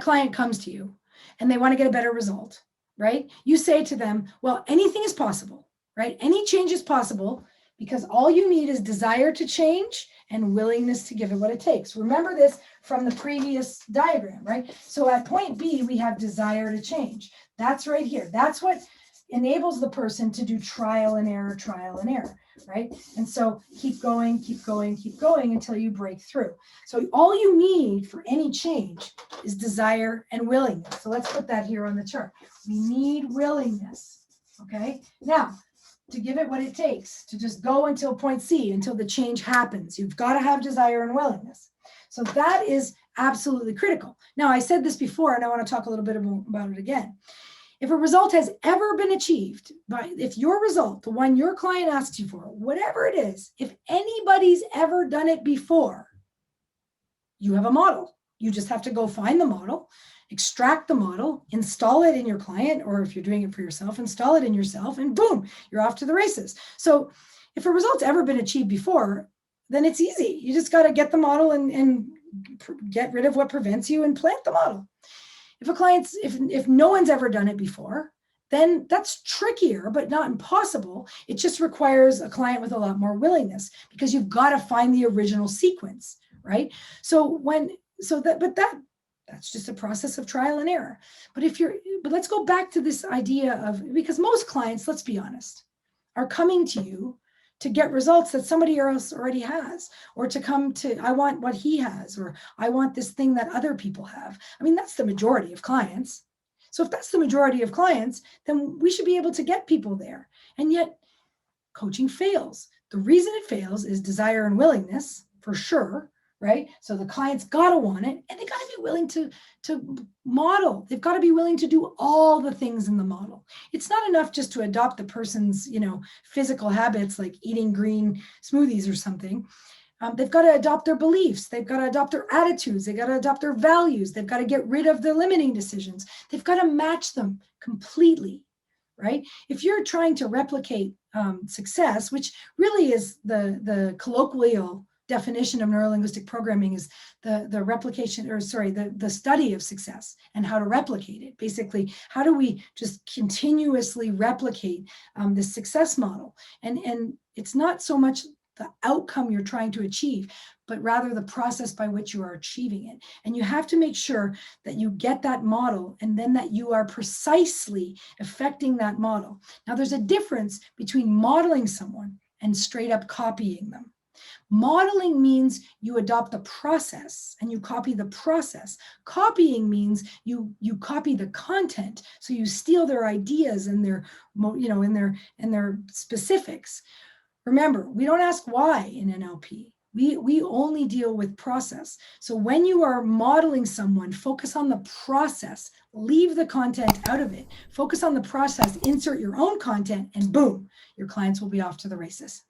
client comes to you and they want to get a better result, right? You say to them, well, anything is possible, right? Any change is possible because all you need is desire to change and willingness to give it what it takes. Remember this from the previous diagram, right? So at point B, we have desire to change. That's right here. That's what enables the person to do trial and error, right? And so keep going, keep going, keep going until you break through. So all you need for any change is desire and willingness. So let's put that here on the chart. We need willingness, okay? Now, to give it what it takes, to just go until point C, until the change happens. You've got to have desire and willingness. So that is absolutely critical. Now, I said this before, and I want to talk a little bit about it again. If a result has ever been achieved, if your result, the one your client asks you for, whatever it is, if anybody's ever done it before, you have a model. You just have to go find the model, extract the model, install it in your client, or if you're doing it for yourself, install it in yourself, and boom, you're off to the races. So if a result's ever been achieved before, then it's easy. You just got to get the model and get rid of what prevents you and plant the model. If no one's ever done it before, then that's trickier, but not impossible. It just requires a client with a lot more willingness because you've got to find the original sequence, right? That's just a process of trial and error. But let's go back to this idea of, because most clients, let's be honest, are coming to you to get results that somebody else already has, or to come to, I want what he has, or I want this thing that other people have. I mean, that's the majority of clients. So if that's the majority of clients, then we should be able to get people there. And yet coaching fails. The reason it fails is desire and willingness, for sure, right? So the client's got to want it, and they got to be willing to model. They've got to be willing to do all the things in the model. It's not enough just to adopt the person's, physical habits, like eating green smoothies or something. They've got to adopt their beliefs. They've got to adopt their attitudes. They've got to adopt their values. They've got to get rid of the limiting decisions. They've got to match them completely, right? If you're trying to replicate success, which really is the colloquial definition of neurolinguistic programming, is the study of success and how to replicate it. Basically, how do we just continuously replicate this success model? And it's not so much the outcome you're trying to achieve, but rather the process by which you are achieving it. And you have to make sure that you get that model, and then that you are precisely affecting that model. Now, there's a difference between modeling someone and straight up copying them. Modeling means you adopt the process and you copy the process. Copying means you copy the content. So you steal their ideas and their, and their specifics. Remember, we don't ask why in NLP. We only deal with process. So when you are modeling someone, focus on the process. Leave the content out of it. Focus on the process, insert your own content, and boom, your clients will be off to the races.